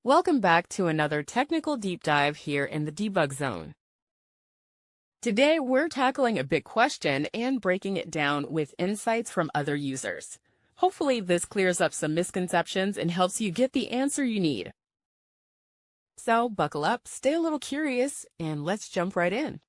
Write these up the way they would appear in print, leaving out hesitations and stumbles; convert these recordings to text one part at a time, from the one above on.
Welcome back to another technical deep dive here in the debug zone. Today, we're tackling a big question and breaking it down with insights from other users. Hopefully, this clears up some misconceptions and helps you get the answer you need. So, buckle up, stay a little curious, and let's jump right in.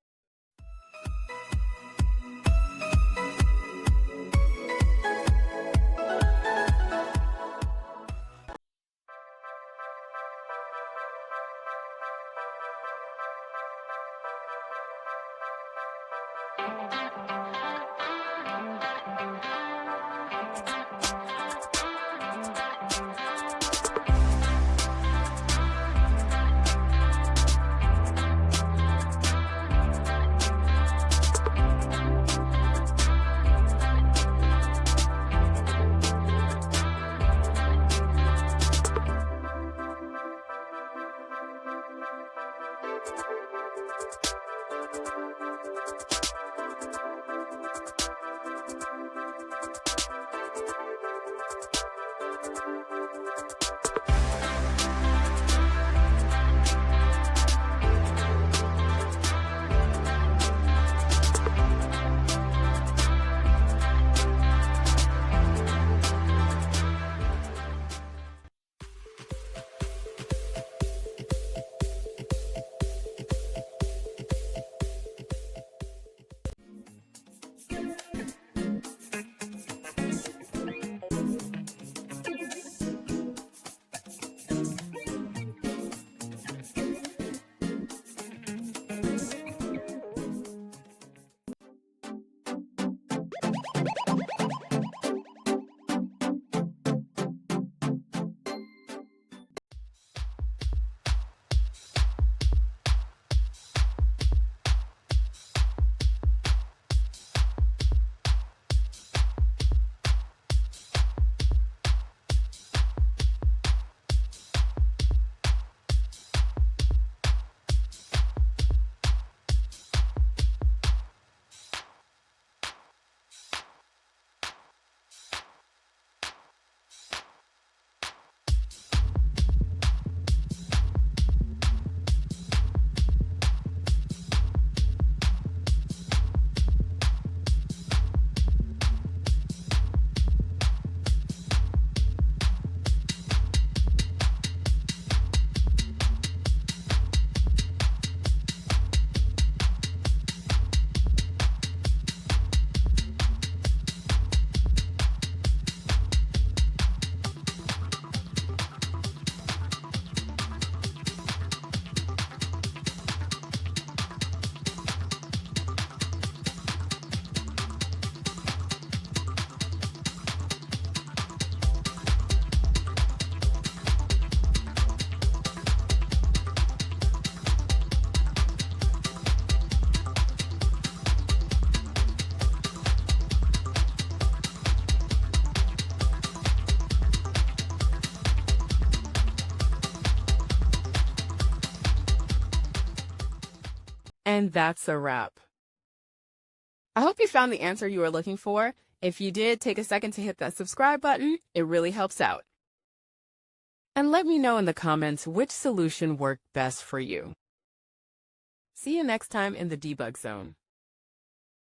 And that's a wrap. I hope you found the answer you were looking for. If you did, take a second to hit that subscribe button. It really helps out. And let me know in the comments which solution worked best for you. See you next time in the debug zone.